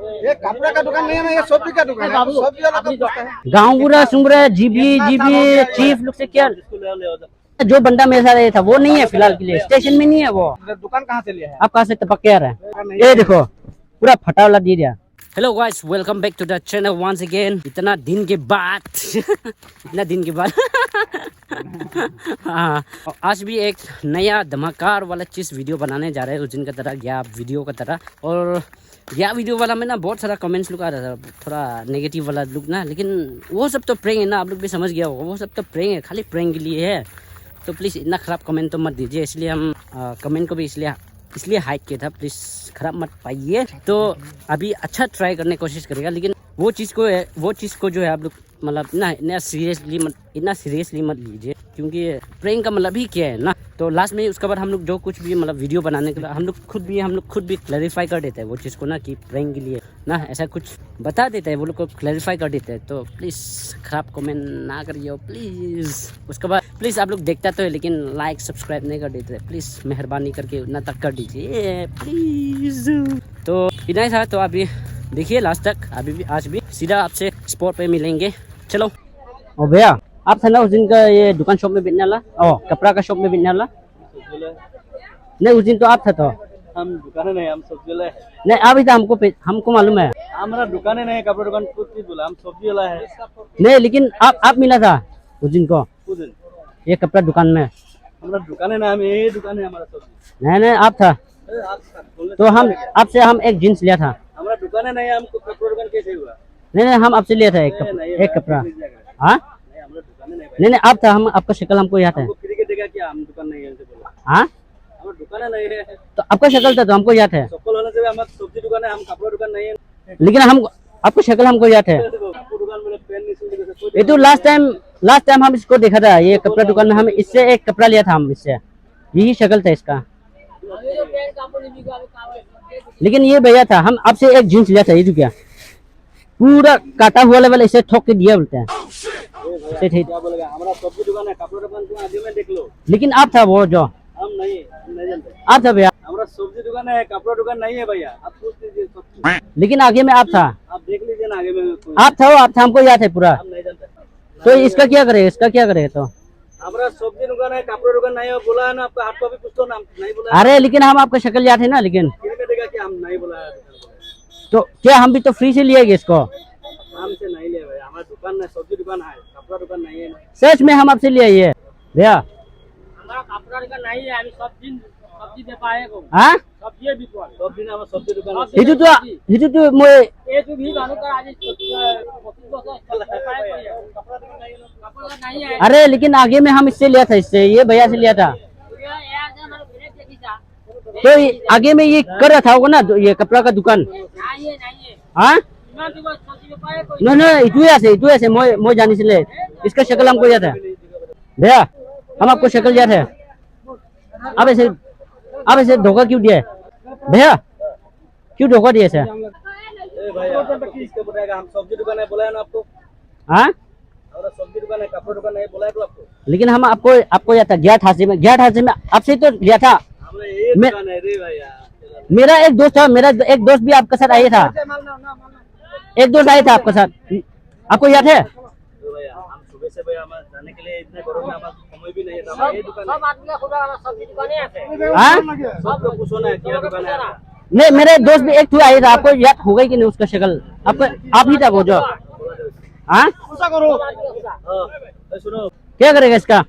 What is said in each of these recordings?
ये कपड़ा का दुकान नहीं है ना, ये सब्जी का दुकान है। सब्जी वाला तो पूछता है। गाँव पूरा सुन रहा है। जीबी चीफ लोग से क्या जो बंदा मेरे साथ आया था वो नहीं है फिलहाल के लिए, स्टेशन में नहीं है वो। दुकान कहाँ से लिया है? आप कहाँ से टपक के आ रहा है? ये देखो पूरा फटा वाला दे दिया। Hello guys, welcome back to the channel once again. इतना दिन के बाद इतना दिन के बाद हाँ, आज भी एक नया धमाकार वाला चीज़ वीडियो बनाने जा रहे हैं उस दिन का तरह, गया वीडियो का तरह। और गया वीडियो वाला में ना बहुत सारा कमेंट्स लुक आ रहा था, थोड़ा नेगेटिव वाला लुक ना, लेकिन वो सब तो प्रैंक है ना, आप लोग भी समझ गया होगा। वो सब तो प्रैंक है, खाली प्रैंक के लिए है। तो प्लीज़ इतना ख़राब कमेंट तो मत दीजिए, इसलिए हम कमेंट को भी इसलिए हाइड किया था। प्लीज़ ख़राब मत पाइए। तो अभी अच्छा ट्राई करने की कोशिश करेगा, लेकिन वो चीज़ को जो है आप लोग मतलब ना इतना सीरियसली मत लीजिए, क्योंकि प्रैंक का मतलब ही क्या है ना। तो लास्ट में उसके बाद हम लोग जो कुछ भी मतलब वीडियो बनाने के बाद हम लोग खुद भी क्लैरिफाई कर देते हैं वो चीज़ को ना, कि प्रैंक के लिए ना ऐसा कुछ बता देता है, वो लोग को क्लैरिफाई कर देते हैं। तो प्लीज़ ख़राब कमेंट ना करिए प्लीज़। उसके बाद प्लीज़ आप लोग देखता तो है लेकिन लाइक सब्सक्राइब नहीं कर देते, प्लीज़ मेहरबानी करके उतना तक कर दीजिए प्लीज़। तो इतना ही था, तो अभी देखिए लास्ट तक। आज भी सीधा आपसे स्पॉट पे मिलेंगे। चलो। ओ भैया, आप था ना उस दिन का ये दुकान शॉप में बिकने वाला, कपड़ा का शॉप में बिकने वाला? नहीं, उस दिन तो आप था। तो हम दुकान नहीं, हम सब्जी वाला है। नहीं, अभी तो हमको मालूम है। हमारा दुकान नहीं, कपड़ा दुकान कुछ नहीं बोला, हम सब्जी वाला है। नहीं, लेकिन आप मिला था उस दिन को ये कपड़ा दुकान में। हमारा दुकान है ना, हम यही दुकान है हमारा सब्जी। नहीं, आप था। तो हम आपसे एक जींस लिया था। हमारा दुकान है नहीं, हमको कपड़ा दुकान कैसे हुआ? नहीं, हम आपसे लिया था एक कपड़ा। हाँ, नहीं, आप था। हम आपका शक्ल हमको याद है। देखा क्या हम दुकान नहीं है बोला? हाँ, हमारा दुकान नहीं है तो आपका शक्ल था तो हमको याद है। शक्ल होने से हमारा सब्जी दुकान है, हम कपड़ा दुकान नहीं है। लेकिन हम आपको शक्ल हमको याद है। ये तो लास्ट टाइम हम इसको देखा था, ये कपड़ा दुकान में। हम इससे एक कपड़ा लिया था, हम इससे यही शक्ल था इसका। लेकिन ये भैया था, हम आपसे एक जींस लिया था। ये जो क्या पूरा काटा हुआ लेवल ऐसे ठोक के दिया बोलते हैं। क्या बोलेगा? हमारा सब्जी दुकान है, कपड़ा दुकान तुम आगे में देख लो। लेकिन आप था वो जो हम नहीं जानते। आप था भैया। हमारा सब्जी दुकान है, कपड़ा दुकान नहीं है भैया, आप पूछ लीजिए। लेकिन आगे में आप था। आप देख लीजिए ना, आगे में आप था हमको याद है पूरा। हम नहीं जानते। तो इसका क्या करेगा? तो हमारा सब्जी दुकान है, कपड़ा दुकान नहीं है, बोला है ना आपका। आपको भी पूछो ना, नहीं बोला। अरे लेकिन हम आपका शक्ल याद है ना। लेकिन देखा कि हम नहीं बोला है। तो क्या हम भी तो फ्री से लिए इसको? हमसे नहीं लिया भैया, हमारा दुकान है, सब्जी दुकान है, कपड़ा दुकान नहीं है। सच में हम आपसे लिए ये भैया। हमारा कपड़ा दुकान नहीं है, हम सब्जी दे पाएगा। हाँ, सब्जी बिकवा, सब्जी ना हमारा सब्जी दुकान है। हिजु तो मोए ये जो भी गानो कर आज 25 नहीं है। अरे लेकिन आगे में हम इससे लिया था, इससे ये भैया से लिया था। तो आगे में ये कर रहा था होगा ना ये कपड़ा का दुकान। हाँ, इतु ऐसे मोए जाने से ले इसका शक्ल हमको याद है भैया। हम आपको शक्ल याद है। अब ऐसे धोखा क्यों दिया भैया? क्यों धोखा दिया ऐसे? हम सब्जी दुकान है, बोला है ना आपको। हाँ, हमारा सब्जी दुकान है, कपड़ा दुकान नहीं, बोला है आपको। लेकिन हम आपको याद था। ज्ञात हादसे में आपसे तो लिया था। मेरा एक दोस्त था, मेरा एक दोस्त भी आपके साथ आया था। एक दोस्त आया था आपके साथ, आपको याद है? हम सुबह से भैया हमारे जाने के लिए इतने घरों में हमारा समय भी नहीं है। ये दुकान सब आदमी का खुदा सब्जी दुकान है। हाँ, सबको पूछो ना क्या दुकान है। नहीं, मेरे दोस्त भी एक आया था। आपको याद होगा कि नहीं उसका शक्ल? आप ही था वो जो। हाँ, सुनो क्या करेगा इसका?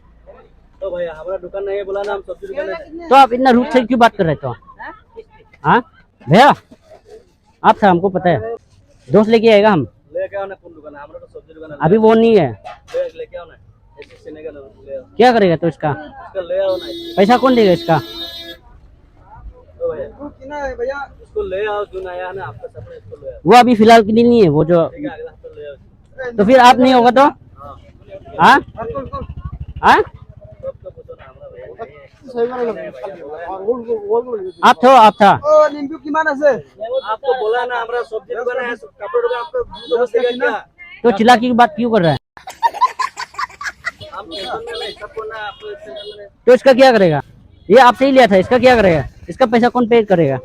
तो भैया हमारा दुकान नहीं है, बोला ना हम सब्जी दुकान है। तो आप इतना रूट से क्यों बात कर रहे थे? हाँ भैया, आप था, हमको पता है। दोस्त लेके आएगा हम लेके आओ ना। कौन दुकान है? हमारा तो सब्जी दुकान है। अभी वो नहीं है। लेके आओ ना, क्या करेगा तो इसका? ले आओ ना। पैसा कौन देगा इसका? भैया इसको ले आओ, जो नया है ना आपका सपना, इसको ले आओ। वो अभी फिलहाल के लिए नहीं है वो जो। तो फिर आप नहीं होगा तो? हाँ, हाँ, आप था। आपको बोला ना हमारा सब्जी दुकान है, कपड़े दुकान। आपको तो चिल्लाकी की बात क्यों कर रहा है? तो इसका क्या करेगा? ये आपसे ही लिया था, इसका क्या करेगा? इसका पैसा कौन पे करेगा?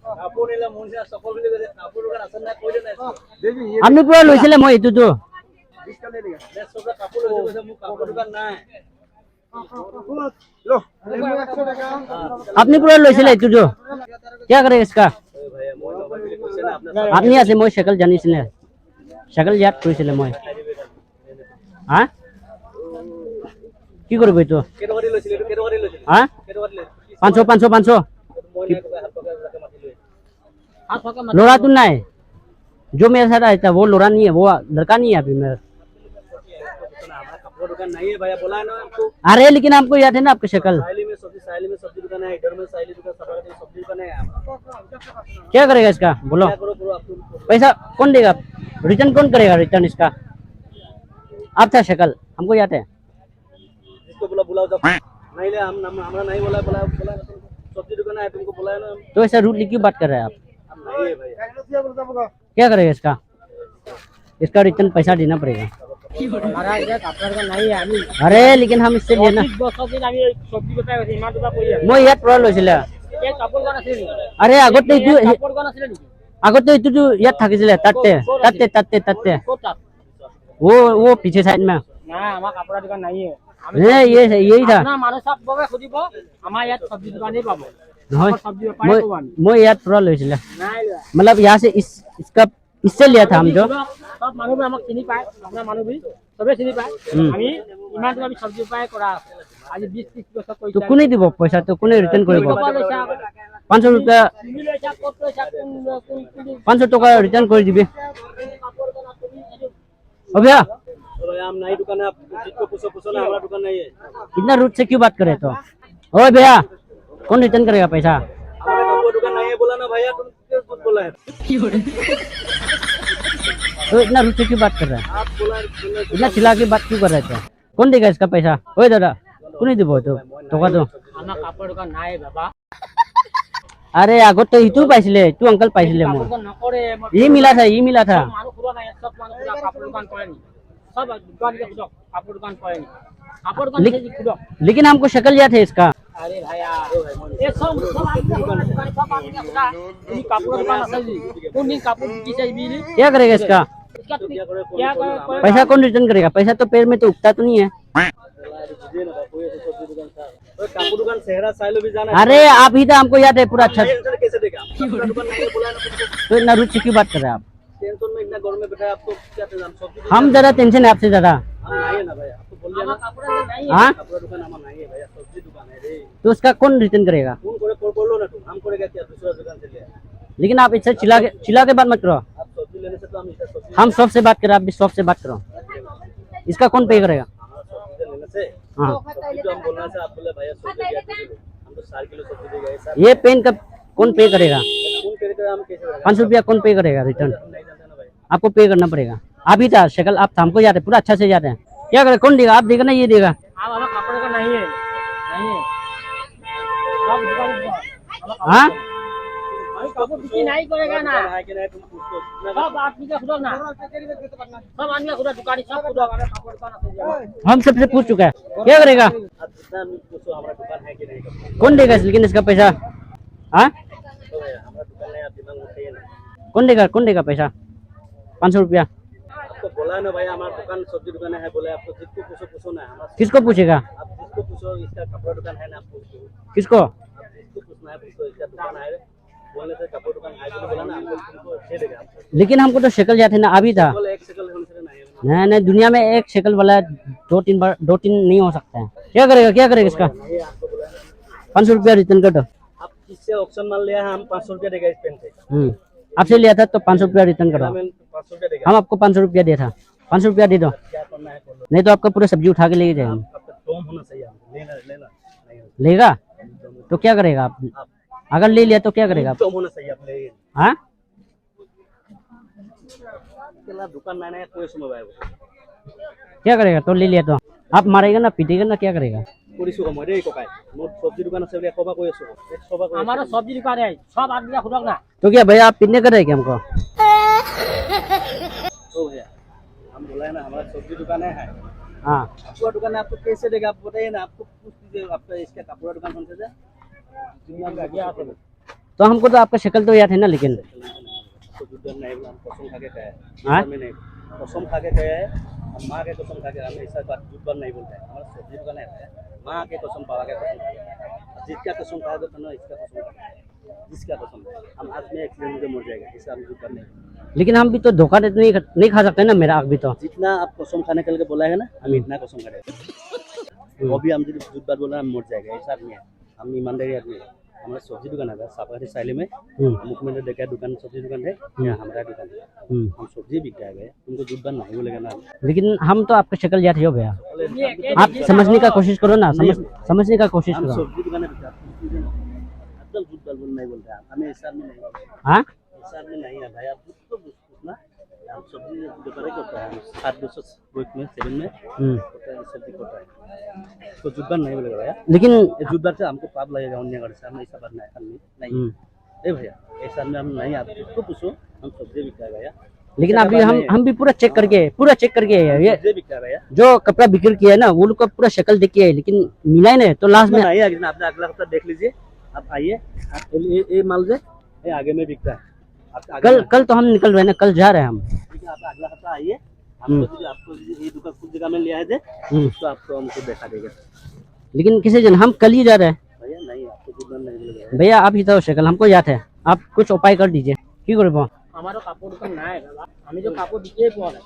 কাপোৰ নিলে মোৰ নিচিনা চকল বুলি কৈছে কাপোৰ দোকান আছে নাই কৈ দে নাই देखिए ये আপনি পুৰা লৈছিলে মই এইটোতো 20 का ले लिया নে চবে কাপোৰ লৈছে কৈছে মোৰ কাপোৰ দোকান নাই लो 100 টাকা আপনি পুৰা লৈছিলে এইটোতো क्या करेगा इसका ঐ ভাই মই নবাই বুলি কৈছে না আপোনাৰ আপনি আছে মই शकल জানিছিলে शकल ইয়াত কৰিছিলে মই হা কি কৰিব এইটো কেটকা দি লৈছিল এইটো কেটকা দি লৈছিল হা কেটকা দি লৈছিল 500 500 500 মই নাই হাত পকাই মাতি লৈ लोड़ा तो नहीं जो मेरे साथ आया था वो लोड़ा नहीं है वो लड़का नहीं है अभी मेरा हमारा कपड़ा दुकान नहीं है भैया बोला है ना आपको अरे लेकिन हमको याद है ना आपकी शक्ल साइली में सब्जी दुकान है इधर में साइली दुकान सफारी में सब्जी दुकान है क्या करेगा इसका बोलो क्या करो करो आपको पैसा कौन देगा रिटर्न कौन करेगा रिटर्न इसका आप था शक्ल हमको याद है जिसको बोला बुलाओ जब नहीं ले हम हमारा नहीं बोला बोला बोला सब्जी दुकान है तुमको बोला है ना तो ऐसा रूडली क्यों बात कर रहे हैं आप हम नहीं है भैया क्या करेगा इसका इसका रिटर्न पैसा देना पड़ेगा हमारा ये कपड़ा दुकान नहीं है हम अरे लेकिन हम इससे लेना বছর দিন আমি সবজি বেচা গেছি ইমান দুটা কই আছে মই ইয়াত পৰা লৈছিলে এই কাপোৰ দোকান আছে নেকি আরে আগতে এইটো কাপোৰ দোকান আছে নেকি আগতে এইটোতো ইয়াত থাকিছিলে তাতে তাতে তাতে তাতে ক'ত তাত वो पीछे साइड में না আমার কাপড় দোকান নাই ये यही था না মানুষ সব বগে খুদিব আমার ইয়াত সবজি দোকানই পাবো নহয় সবজি বেপাৰী কব আমি মই ইয়াত পৰা লৈছিলে নাই লোৱা मतलब यहाँ से इसका इससे लिया था हम जो সব মানুহবোৰ আমাক চিনি পায় আপোনাৰ মানুহবোৰ সবে চিনি পায় আমি ইমান দিন আমি সবজি বেপাৰ কৰা আজি 20 30 বছৰ तो কৈছা কোনে দিব পইচা তো কোনে ৰিটাৰ্ণ কৰিব 500 रुपया 500 टका रिटर्न कर दिबे ओ भैया हम नई दुकान है आप जिसको पूछो ना हमारा दुकान नहीं है इतना रूट से क्यों बात कर रहे तो ओ भैया कौन रिटर्न करेगा पैसा हमारा कपड़ा दुकान नहीं है बोला ना भैया तुम क्यों झूठ बोला है तो इतना रूट से क्यों बात कर रहे हैं आप बोला इतना चिल्ला के बात क्यों कर रहे थे कौन देगा इसका पैसा ओए दादा कोने দিব তো টকা তো हमारा कपड़ा दुकान नहीं बाबा अरे আগত তো ইটো পাইছিলে ইটো अंकल পাইছিলে মই नकरे ये मिला था मानु खुदा नहीं सब मानु खुदा कपड़ा दुकान करे नहीं सब दुकान के खुदा कपड़ा दुकान करे नहीं कपड़ा दुकान से खुदा लेकिन हमको शक्ल याद है इसका अरे भैया ये सब आदमी दुकान सब आदमी खुदा ये कपड़ा दुकान है जी कौन नहीं कपड़ा की चाहिए बिल क्या करेगा इसका इसका क्या करे पैसा कौन रिटर्न करेगा पैसा तो पैर में तो उगता तो नहीं है कपड़ा दुकान शहरा साइलो भी जाना अरे आप ही तो हमको याद है पूरा अच्छा टेंशन कैसे देगा कपड़ा दुकान नहीं बोला ना तुमको तो इतना रूट से क्यों बात कर रहे हैं आप टेंशन में इतना घर में बैठा है आपको क्या टेंशन सब्जी हम ज्यादा टेंशन है आपसे ज्यादा हम नहीं है ना भैया आपको बोल दिया ना कपड़ा नहीं हाँ कपड़ा दुकान हमारा नहीं है भैया सब्जी दुकान है रे तो उसका कौन रिटर्न करेगा फोन करे बोल लो ना तुम हम करेगा क्या दूसरा दुकान से ले लेकिन आप इससे चिल्ला के बात मत करो आप सब्जी लेने से तो हम इसे सब्जी हम शॉप से बात करें आप भी शॉप से बात करो इसका कौन पे करेगा सब्जी लेने से हाँ सब्जी तो हम बोलना से आप बोले भैया सब्जी क्या किलो हम तो 4 किलो सब्जी देगा ऐसा ये पेन का कौन पे करेगा फोन करके हम कैसे करेगा 500 रुपया कौन पे करेगा रिटर्न हम नहीं जानते ना भाई आपको पे करना पड़ेगा आप ही था शक्ल आप था हमको याद है पूरा अच्छा से याद है क्या करे कौन देगा आप देगा ना ये देगा आप हमारा कपड़े का नहीं है सब दुकान हाँ भाई कपड़ा बिक्री नहीं करेगा ना है कि नहीं तुम पूछो सब आदमी का खुदा ना सब आदमी का खुदा दुकान सब खुदा कपड़ा दुकान से हम सबसे पूछ चुका है क्या करेगा आप जितना पूछो हमारा दुकान है कि नहीं कौन देगा लेकिन इसका पैसा हाँ तो भैया हमारा दुकान नहीं आप दिमाग उठाइए ना कौन देगा पैसा 500 रुपया आपको बोला ना भाई हमारा दुकान सब्जी दुकान है बोले आपको जिसको पूछो ना हमारा किसको पूछेगा आप जिसको पूछो इसका कपड़ा दुकान है ना आप पूछो किसको आप जिसको पूछना है पूछो इसका दुकान है बोलने से कपड़ा दुकान है तो बोला ना हमको तुमको दे देगा लेकिन हमको तो शक्ल याद है ना अभी था बोले एक सेकंड होने से नहीं नहीं दुनिया में एक शक्ल वाला दो तीन नहीं हो सकता है क्या करेगा इसका ये आपको बोला 500 रुपया रिटर्न कर दो आप किससे ऑप्शन मान लिया है हम 500 रुपया देगा इस पेन से आपसे लिया था तो 500 रुपया रिटर्न करो हमें 500 रुपया देगा हम आपको 500 रुपया दिया था 500 रुपया दे दो क्या करना है बोलो नहीं तो आपका पूरा सब्जी उठा के लेके जाएंगे आपका डोम होना चाहिए हमको लेना लेना नहीं लेगा तो क्या करेगा आप अगर ले लिया तो क्या करेगा आप डोम होना चाहिए आप ले हाँ चला दुकान नहीं है कोई समय भाई क्या करेगा तो ले लिया तो आप मारेगा ना पीटेगा ना क्या करेगा কৰিছো মই দেই ককাই মোৰ সবজি দোকান আছে বুলি কবা কৈ আছো এক সবা কৈ हमारा सब्जी दुकान है सब आदमी का खुदा ना तो क्या भैया आप पीटने कर रहे हैं क्या हमको ओ भैया हम बोला है ना हमारा सब्जी दुकान है हाँ कपड़ा दुकान है आपको कैसे देगा आप बताइए ना आपको पूछ लीजिए आपका इसका कपड़ा दुकान कौन सा है दुनिया का क्या है तो हमको तो आपका शक्ल तो याद है ना, लेकिन तो जुद्दन नहीं बोला, हम कसम खा के कहे हैं। हाँ? ऐसा में नहीं, कसम खा के कहे हैं, हम माँ के कसम खा के, हम ऐसा बात जुद्दन नहीं बोलते हैं। हमारा सब्जी दुकान है, माँ के कसम, बाबा के कसम खा के, जिसका कसम खा दो ना, इसका कसम खा के, जिसका कसम, हम आज में एक्सीडेंट में मर जाएगा, इसका हम जुद्दन नहीं। लेकिन हम भी तो धोखा नहीं खा सकते ना, मेरा आग भी तो। जितना आप कसम खाने के लिए बोला है ना, हम इतना कसम खा रहे हैं। वो भी हम जो झूठ बात बोला, हम मर जाएगा, ऐसा आदमी है। हम ईमानदारी आदमी है। हमारा सब्जी दुकान है सापाहाटी साइली में, मुख्यमंत्री देखा दुकान, सब्जी दुकान है, यहाँ हमारा दुकान है, हम सब्जी बिकता है, उनको झूठ बात नहीं बोलेगा ना। लेकिन हम तो आपका शक्ल याद है भैया, आप समझने का कोशिश करो ना, समझने का कोशिश हम करो। सब्जी दुकान है, एकदम झूठ बात बोल नहीं बोलते हैं, हमें ऐसा आदमी नहीं, हाँ, ऐसा आदमी नहीं है भाई। आप तो पूछना, हम सब्जी दुकान करता है, 7 में 7 में सब्जी करता है, तो झूठ बात नहीं बोलेगा भैया। लेकिन झूठ बात से हमको पाप लगेगा, अन्य घर से हम ऐसा बात नहीं ए भैया, ऐसा में हम नहीं। आप किसको पूछो, हम सब्जी बिकता है भैया। लेकिन अभी हम भी पूरा चेक करके ये सब्जी बिकता है भैया। जो कपड़ा बिक्री किया है ना, वो लोग का पूरा शक्ल देख के है, लेकिन मिला ही नहीं, तो लास्ट में नहीं आगे आपने अगला हफ्ता देख लीजिए, आप आइए, ये माल से ये आगे में बिकता है। कल तो हम निकल रहे हैं ना, कल जा रहे हैं हम। ठीक है, आप अगला हफ्ता आइए, आपको ये दुकान कुछ जगह में लिया है थे, तो आपको हमको देखा देगा लेकिन किसी दिन हम कल ही जा रहे हैं भैया। नहीं, आपको दुकान नहीं मिलेगा भैया, आप ही तो शक्ल हमको याद है, आप कुछ उपाय कर दीजिए। की करबो हमारा कापड़ दुकान নাই দাদা, আমি তো কাপড় দিতেই পাওয়া নাই।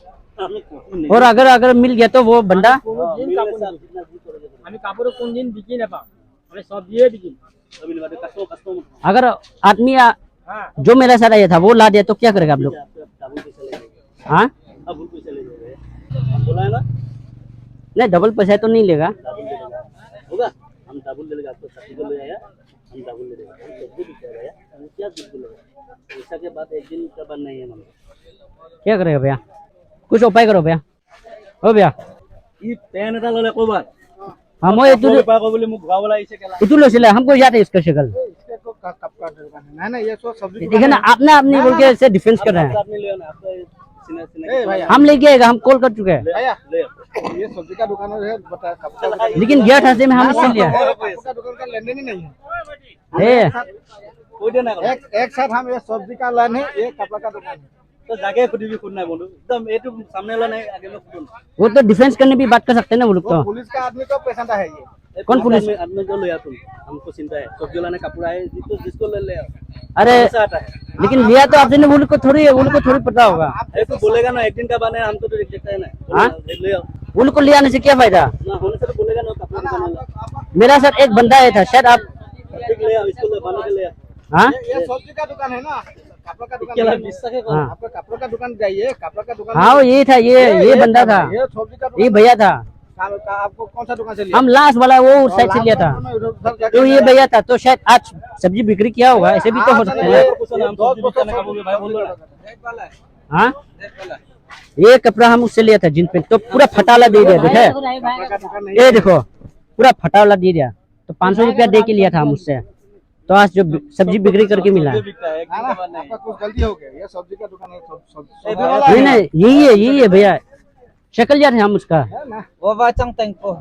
और अगर मिल गया तो वो बंदा, কোনদিন কাপড় নিই। আমি কাপড় কোনদিন বিকি না পাও, আমি সব দিয়ে বিকি। अगर आदमी হ্যাঁ, जो मेरा साथ आया था वो ला दिया तो क्या करेगा आप लोग? हाँ, बोला है ना, नहीं डबल पैसा तो नहीं लेगा। होगा, हम डबल ले लेगा, आपको 60 को ले आया, हम डबल ले लेगा, हम सब्जी बिकता है, हम क्या झूठ बोलेगा। ऐसा के बाद एक दिन का बन नहीं है मन। क्या करेगा भैया, कुछ उपाय करो भैया। ओ भैया, ये पेन এটা ললে কবার हम ये পাকো বলে মুখ ঘাওলা আইছে কেলা। इतु लो सिला, हमको याद है इसका शक्ल। इसके को कप का दुकान है ना, ये सो सब्जी देखिए ना, आपने अपनी बोल के ऐसे डिफेंस कर रहे हैं। आपने ले ना, आपका सीना सीना भैया, हम लेके आएगा, हम कॉल कर चुके हैं, भैया ले ये सब्जी का दुकान है, बता कब का दुकान लेकिन गया ठासे में हम इससे लिया का दुकान का लेन देन ही नहीं है। है। कोई देना एक साथ हम ये सब्जी का लाइन है, ये कपड़ा का दुकान है, तो जाके खुद भी खुद ना बोलो, एकदम ये तो सामने वाला नहीं, आगे में खुद। वो तो डिफेंस करने भी बात कर सकते हैं ना वो लोग तो। पुलिस का आदमी को पेशेंट है ये। कौन पुलिस आदमी जो लिया तुम, हमको चिंता है, सब्जी वाला ने कपड़ा है, जिसको ले ले अरे ऐसा आता है। लेकिन लिया तो आपने, वो लोग को थोड़ी पता होगा। ये तो बोलेगा ना, एक दिन का बने, हमको तो देखता है ना। हाँ? ले आओ वो लोग को ले आने से क्या फायदा? ना, होने से तो बोलेगा ना, कपड़ा दुकान वाला। मेरा साथ एक बंदा आया था, शायद आप। ठीक, ले आओ, इसको ले बना के ले आओ। हाँ, ये सब्जी का दुकान है ना, कपड़ा का दुकान हाँ। है, आपका कपड़ा का दुकान जाइए, कपड़ा का दुकान। हाँ, ये था, ये बंदा था, ये सब्जी का ये भैया था। आपको कौन सा दुकान से लिया? हम लास्ट वाला वो साइड से लिया था, तो ये भैया था, तो शायद आज सब्जी बिक्री किया होगा, ऐसे भी तो हो सकता है। हाँ, ये कपड़ा हम उससे लिया था जींस पे, तो पूरा फटाला दे दिया, देखे ये देखो, पूरा फटाला दे दिया, तो 500 रुपया दे के लिया था हम उससे, तो आज जो सब्जी बिक्री करके मिला। आपका कुछ गलती हो गया, ये सब्जी का दुकान है, नहीं, यही है भैया, शक्ल याद है हम उसका। वो बचंग टेंको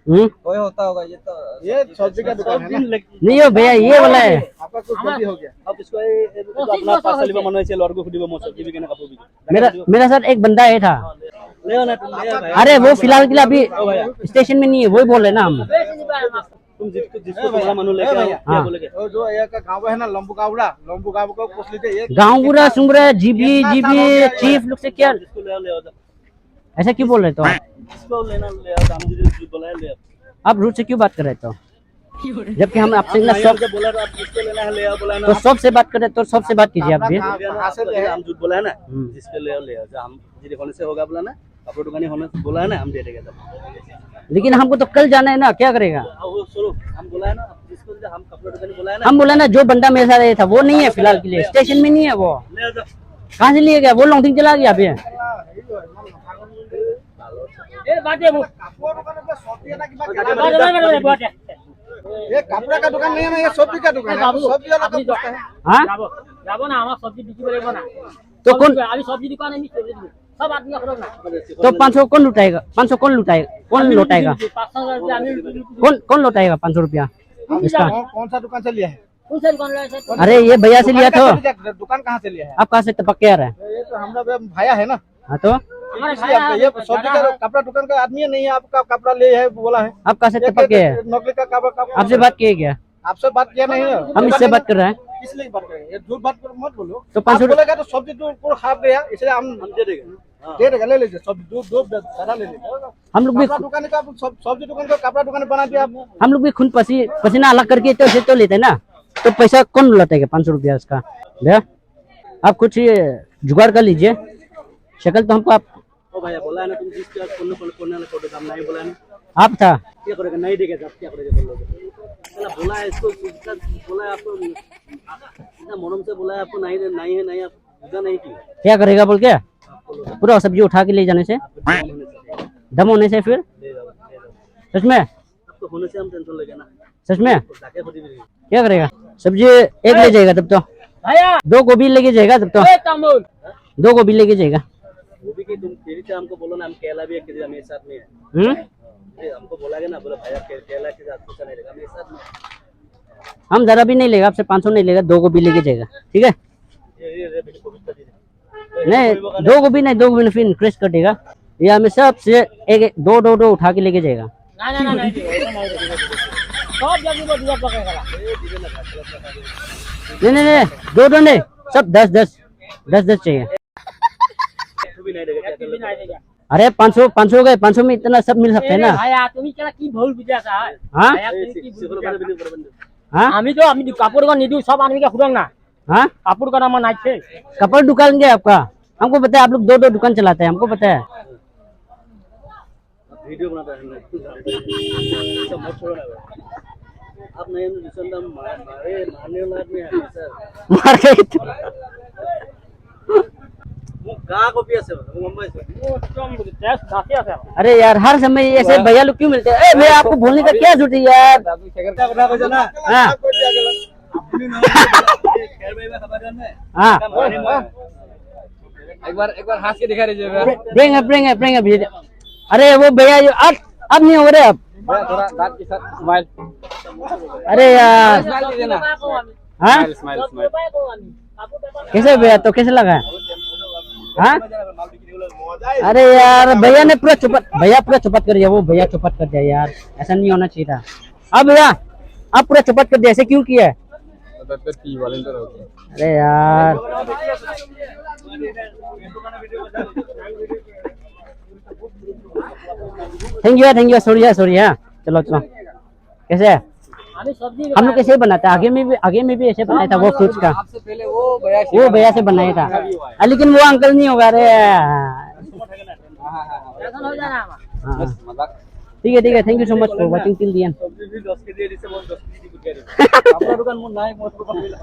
कोई होता होगा, ये तो ये सब्जी का दुकान है ना। नहीं हो भैया, ये वाला है। आपका कुछ गलती हो गया, अब इसको अपना पार्सल में मनोय से लॉर को खुदिबो मो सब्जी भी केना कपो भी। मेरा साथ एक बंदा आया था, ले आओ ना, तुम ले आओ भाई। अरे वो फिलहाल के लिए अभी स्टेशन में नहीं है, वही बोल रहे ना हम। तुम जिसको तुम्हारा मनो लेके आओ, क्या हाँ। बोलेगे? वो जो एक गांव है ना, लंबू गांव को पूछ लीजिए, ये गाँव पूरा सुन रहे, जीबी चीफ लोग से क्या जिसको ले आओ, ऐसा क्यों बोल रहे तो? जिसको लेना ले आओ, हम जिस बोला ले आओ। आप रूट से क्यों बात कर रहे तो? जबकि हम आपसे ना सब जब बोला आप जिसको लेना है ले आओ, बोला तो ना सब से बात कर रहे, तो सब से बात कीजिए आप भी। हम झूठ बोला है ना, जिसको ले आओ ले आओ, हम जिस होने से होगा बोला ना, कपड़ों दुकानी होने से बोला है ना, हम दे देंगे तब। लेकिन हमको तो कल जाना है ना, क्या करेगा? वो सुनो, हम बोला है ना, जिसको हम कपड़ों दुकानी बोला है ना, हम बोला ना, जो बंदा मेरे साथ आया था वो नहीं है फिलहाल के लिए, स्टेशन में नहीं है वो। ले आओ। कहाँ से लिए गया वो? लॉन्ग चला गया अभी। ए बाटे वो बाटे ये कपड़ा का दुकान नहीं है ना, ये सब्जी का दुकान है, सब्जी वाला আপনি का है। हाँ, যাবো না, আমার সবজি বিক্রি করে দেবো না। तो कौन আমি সবজি দোকানে আমি চলে দিব, সব আপনি করো না। तो 500 कौन लुटाएगा? 500 कौन लुटाएगा? कौन लौटाएगा? 500 रुपया আমি कौन लौटाएगा 500 रुपया इसका? कौन सा दुकान से लिया है? कौन सा दुकान लाया सर? अरे ये भैया से लिया तो। दुकान कहाँ से लिया है? आप कहाँ से टपक के आ रहे हैं? ये तो हमारा भाया है ना। हाँ तो हमारे इसलिए आपका ये सब्जी का कपड़ा दुकान का आदमी है, नहीं है, आपका कपड़ा ले है बोला है। आप कहाँ से टपक के है? नौकरी का कपड़ा आपसे बात किए क्या? आपसे बात किया नहीं है। हम इससे बात कर रहे हैं। किस लिए बात करें? ये झूठ बात मत बोलो। तो आप 500 बोलेगा तो सब्जी तो पूरा खराब गया, इसलिए हम दे देंगे। दे देगा, ले लीजिए सब्जी, दूध सारा ले लीजिए। हम लोग भी कपड़ा दुकान का सब्जी दुकान का कपड़ा दुकान बना दिया आप। हम लोग भी खून पसीना अलग करके तो इसे तो लेते हैं ना, तो पैसा कौन लौटेगा 500 रुपया उसका? भैया आप कुछ ये जुगाड़ कर लीजिए, शक्ल तो हमको आप ओ भैया बोला है ना तुम जिसके कोने वाला फोटो काम नहीं बोला है ना, आप था। क्या करेगा? नहीं देगा आप क्या करेगा बोल लोगे? चला बोला है इसको, बोला है आपको, इतना मरम से बोला है आपको, नहीं नहीं है, नहीं आप पूजा नहीं की। क्या करेगा बोल के? पूरा सब्जी उठा के ले जाने से, दम होने से, फिर सच में? अब तो होने से हम टेंशन लेंगे ना, सच में जाके खुद ही मिलेगी। क्या करेगा? सब्जी एक ले जाएगा तब तो, भैया 2 गोभी लेके जाएगा तब तो, ए तमुल 2 गोभी लेके जाएगा। वो भी कि तुम तेरी से हमको बोलो ना, हम केला भी एक के जी हमारे साथ में है। ये हमको बोला गया ना, बोला भैया केला के साथ कुछ नहीं लेगा, मेरे साथ में हम जरा भी नहीं लेगा आपसे, 500 नहीं लेगा, 2 गोभी लेके जाएगा, ठीक है? ये बेटी को भी दे दे। नहीं 2 गोभी नहीं, 2 गोभी फिर इंक्रीज कर देगा। ये हमें सबसे एक दो उठा के लेके जाएगा। नहीं सब जल्दी वो दूसरा पकड़ेगा। नहीं 2 नहीं, सब 10 चाहिए। तू भी नहीं देगा, क्या कर नहीं देगा। अरे 500 हो गए, 500 में इतना सब मिल सकते हैं ना। ভাইয়া তুমি কেলা কি ভুল বুঝাছা? हाँ ভাইয়া তুমি কি ভুল বুঝাছা? हाँ আমি কাপড় গো নিদু সব আনমিকে খুঁড়ং না। हाँ কাপড় গো আমার নাইছে। कपड़ दुकान क्या है आपका? हमको पता है आप लोग 2 दुकान चलाते हैं, हमको पता है। वीडियो बनाता है सब मत छोड़ो ना आप नहीं मारने वाला आदमी है सर। मार गए तो। वो कहाँ को पिया से मुंबई से ও একদম টেস্ট দাসি আছে। अरे यार हर समय ऐसे भैया लोग क्यों मिलते हैं? ए भैया आपको बोलने का क्या जरूरत है यार? हाँ हाँ एक बार हंस के दिखा दीजिए। ब्रेंगे भैया। अरे वो भैया अब नहीं हो रहे अब। थोड़ा दांत के साथ स्माइल। अरे यार दीजिए ना। हाँ स्माइल कैसे भैया, तो कैसे लगा है? हाँ अरे यार भैया ने पूरा चुपत कर दिया, वो भैया चुपत कर दिया यार, ऐसा नहीं होना चाहिए था। अब भैया आप पूरा चुपत कर दिया, ऐसे क्यों किया है? अरे यार थैंक यू सॉरी हाँ चलो कैसे है? আমি সবজি हम लोग कैसे बनाते हैं, आगे में भी ऐसे बनाया था वो फ्रूट्स का, आपसे पहले वो भैया से बनाया था। लेकिन वो अंकल नहीं होगा। अरे এখন হয়ে যায় না আমার। हाँ ठीक है thank you so much for watching till the end. सब्जी भी 10 के दिए, जिससे 10 के जी आपका दुकान मुंह नहीं मोट को मिला।